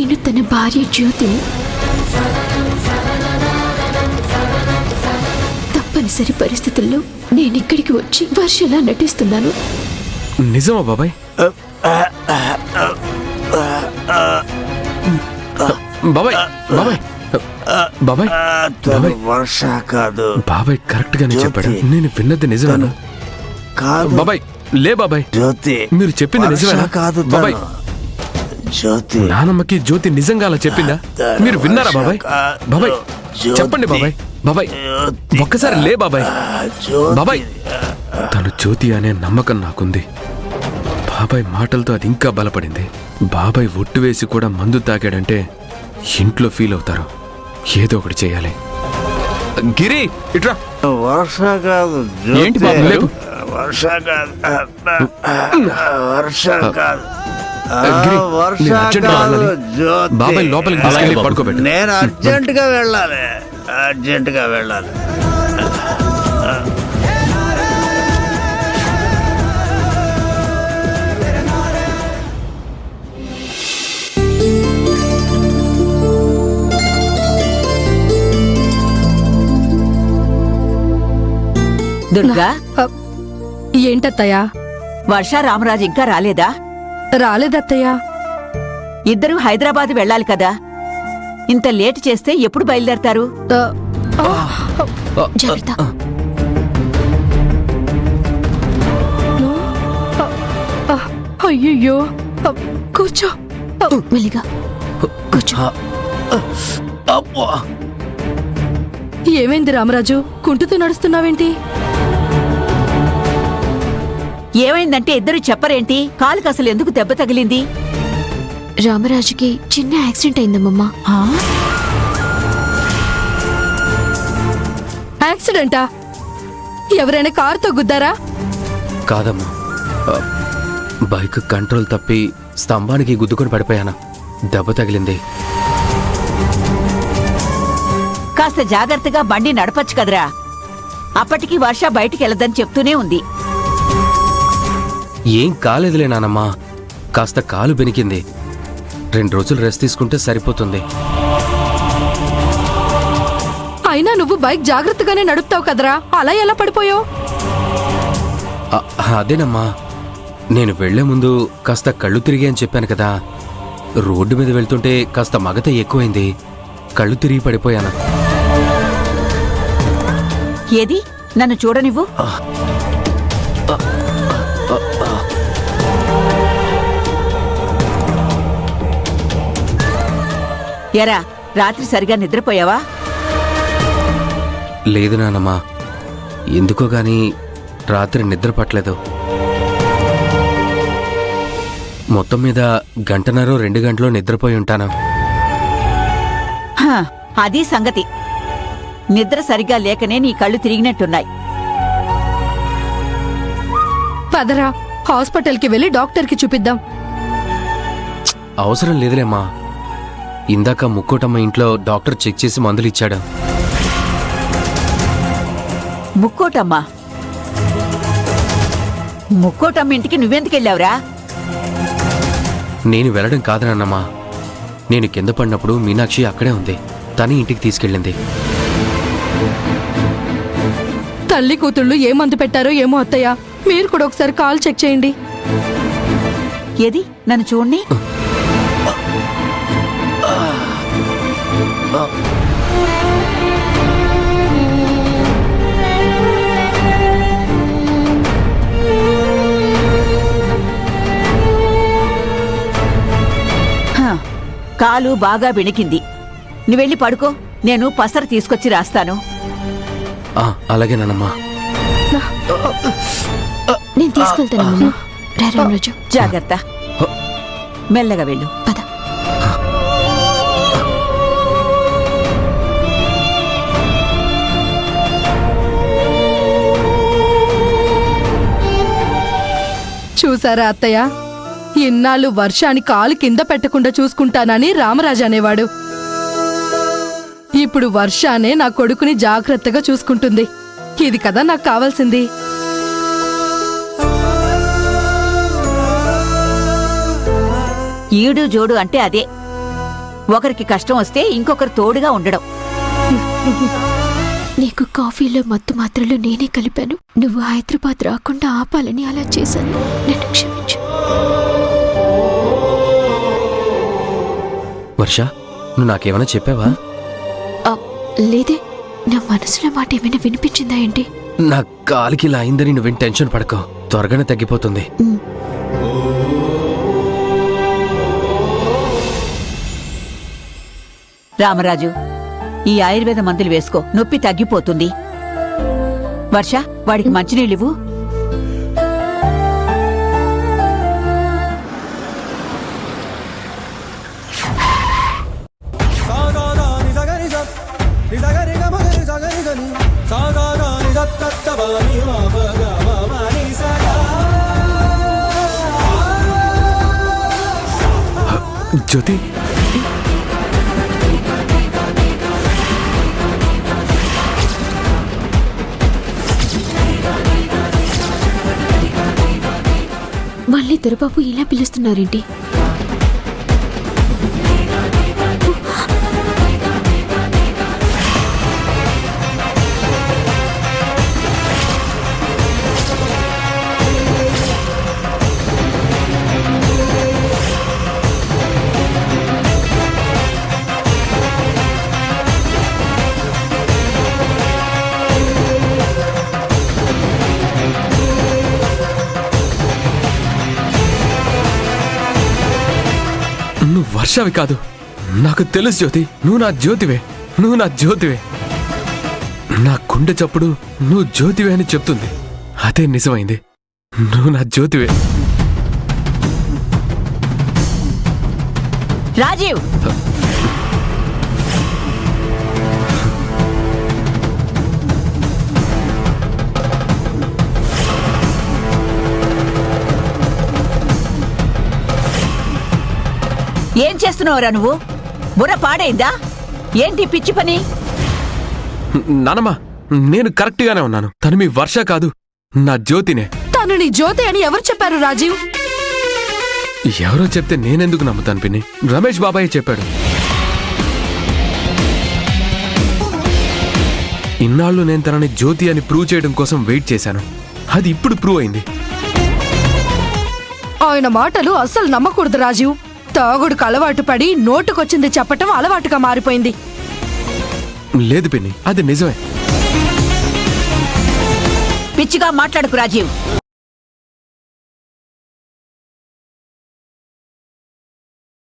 నేను తన భార్య జ్యోతిని. తప్పనిసరి పరిస్థితుల్లో నేనిక్కడికి వచ్చి వర్షలా నటిస్తున్నాను. నిజమా బాబాయ్? బాబాయ్ బాబాయ్ బాబాయ్ బాబాయ్ వర్ష కాదు. బాబాయ్ కరెక్ట్ గానే చెప్పాడు. నేను విన్నది నిజమేనా? కాదు బాబాయ్. లే బాబాయ్, జ్యోతి. మీరు చెప్పింది నిజమేనా? కాదు బాబాయ్. జ్యోతి. నానమ్మకి జ్యోతి నిజంగా అలా చెప్పిందా? మీరు విన్నారా బాబాయ్? బాబాయ్ చెప్పండి బాబాయ్. బాబాయ్ ఒక్కసారి లే బాబాయ్. బాబాయ్ తను జ్యోతి అనే నమ్మకం నాకుంది. బాబాయ్ మాటలతో అది ఇంకా బలపడింది. బాబాయ్ ఒట్టు వేసి కూడా మందు తాగాడంటే ఇంట్లో ఫీల్ అవుతారు. ఏదో ఒకటి చేయాలి. గిరి ఇట్రా. వర్ష కాదు. ఏంటి బాబు లేపు. వర్ష కాదు. వర్ష కాదు. గిరి, వర్ష నేను అర్జెంటుగా కాదు. వెళ్ళాలి. జ్యోతి. బాబాయ్ లోపలికి తీసుకెళ్ళి పడుకోబెట్టు. నేను అర్జెంటుగా వెళ్ళాలి. అర్జెంటుగా వెళ్ళాలి. దుర్గా, ఏంటత్తయ్యా? వర్ష రామరాజు ఇంకా రాలేదా? రాలేదత్తయ్యా. ఇద్దరూ హైదరాబాద్ వెళ్ళాలి కదా. ఇంత లేట్ చేస్తే ఎప్పుడు బయలుదేరతారు? జాగ్రత్త. అయ్యయ్యో, కూర్చో. మెల్లిగా కూర్చో. ఏమైంది రామరాజు? కుంటుతూ నడుస్తున్నావేంటి? ఏమైందంటే ఇద్దరు చెప్పరేంటి? కాలుకి అసలు ఎందుకు దెబ్బ తగిలింది? రామరాజుకి చిన్న యాక్సిడెంట్ అయిందమ్మమ్మా. యాక్సిడెంటా? ఎవరైనా కారుతో గుద్దారా? కాదమ్మా, బైక్ కంట్రోల్ తప్పి స్తంభానికి గుద్దుకొని పడిపోయాను. దెబ్బ తగిలింది. కాస్త జాగ్రత్తగా బండి నడపచ్చు కదరా. అప్పటికి వర్ష బయటికి వెళ్ళదని చెప్తూనే ఉంది. ఏం కాలేదులే నానమ్మా, కాస్త కాలు బెనికింది. 2 రోజులు రెస్ట్ తీసుకుంటే సరిపోతుంది. అయినా నువ్వు బైక్ జాగ్రత్తగానే నడుపుతావు కదరా, అలా ఎలా పడిపోయావు? అదేనమ్మా, నేను వెళ్లే ముందు కాస్త కళ్ళు తిరిగి అని చెప్పాను కదా. రోడ్డు మీద వెళ్తుంటే కాస్త మగత ఎక్కువైంది. కళ్ళు తిరిగి పడిపోయాను. ఏది నన్ను చూడనివ్వు. ఎరా, రాత్రి సరిగా నిద్రపోయావా? లేదు నానమ్మా, ఎందుకో గాని రాత్రి నిద్ర పట్టలేదు. మొత్తం మీద 1.5-2 గంటలో నిద్రపోయి ఉంటాను. హా, అది సంగతి. నిద్ర సరిగా లేకనే నీ కళ్ళు తిరిగినట్టున్నాయి. పదరా, హాస్పిటల్కి వెళ్ళి డాక్టర్కి చూపిద్దాం. అవసరం లేదులేమ్మా, ఇందాక ముక్కోటమ్మ ఇంట్లో డాక్టర్ చెక్ చేసి మందులు ఇచ్చాడు. ముక్కోటమ్మా? ముక్కోటమ్మ ఇంటికి నువ్వెందుకెళ్ళావురా? నేను వెళ్ళడం కాదనమ్మా, నేను కింద పడినప్పుడు మీనాక్షి అక్కడే ఉంది. తని ఇంటికి తీసుకెళ్ళింది. తల్లి కూతుళ్ళు ఏ మందు పెట్టారో ఏమో అత్తయ్య. మీరు కూడా ఒకసారి కాల్ చెక్ చేయండి. ఏది నన్ను చూడండి. కాలు బాగా బెణికింది. నువ్వెళ్ళి పడుకో, నేను పసరు తీసుకొచ్చి రాస్తాను. అలాగేనమ్మా. నేను తీసుకెళ్తానమ్మా. రామరాజు జాగ్రత్త, మెల్లగా వెళ్ళు. పద. చూసారా అత్తయ్య, ఇన్నాళ్ళు వర్షాన్ని కాలు కింద పెట్టకుండా చూసుకుంటానని రామరాజు అనేవాడు. ఇప్పుడు వర్షానే నా కొడుకుని జాగ్రత్తగా చూసుకుంటుంది. ఇది కదా నాకు కావాల్సింది. ఈడు జోడు అంటే అదే. ఒకరికి కష్టం వస్తే ఇంకొకరు తోడుగా ఉండడం. నీకు కాఫీలో మత్తు మాత్రలు నేనే కలిపాను. నువ్వు హైదరాబాద్ రాకుండా ఆపాలని అలా చేశాను. నన్ను క్షమించు. వర్ష, నువ్వు నాకేమైనా చెప్పావా? ఆ, లేదే. నా మనసులో మాట ఏమైనా వినిపించిందా ఏంటి? నా కాలికి ఇలా అయిందని నువ్వేం టెన్షన్ పడకో, త్వరగానే తగ్గిపోతుంది. రామరాజు, ఈ ఆయుర్వేద మందులు వేసుకో, నొప్పి తగ్గిపోతుంది. వర్ష, వాడికి మంచినీళ్ళివ్వు. జ్యోతి, మళ్ళీ దొరబాబు ఇలా పిలుస్తున్నారేంటి? నువ్వు వర్షవి కాదు, నాకు తెలుసు జ్యోతి. నువ్వు నా జ్యోతివే, నువ్వు నా జ్యోతివే. నా గుండె చప్పుడు నువ్వు జ్యోతివే అని చెప్తుంది. అదే నిజమైంది. నువ్వు నా జ్యోతివే. రాజీవ్, ఏం చేస్తున్నావురా నువ్వు? బుర్ర పాడైందా ఏంటి పిచ్చి పని? నానమ్మా, నేను కరెక్ట్ గానే ఉన్నాను. తను మీ వర్ష కాదు, నా జ్యోతినే. తను నీ జ్యోతి అని ఎవరు చెప్పారు రాజీవ్? ఎవరో చెప్తే నేనెందుకు నమ్ముతాను పిన్ని? రమేష్ బాబాయ్ చెప్పాడు. ఇన్నాళ్ళు నేను తనని జ్యోతి అని ప్రూవ్ చేయడం కోసం వెయిట్ చేశాను. అది ఇప్పుడు ప్రూవ్ అయింది. ఆయన మాటలు అస్సలు నమ్మకూడదు రాజీవ్. తాగుడుకు అలవాటు పడి నోటుకొచ్చింది చెప్పటం అలవాటుగా మారిపోయింది. లేదు పిన్ని, అది నిజమే. పిచ్చిగా మాట్లాడుకు రాజీవ్.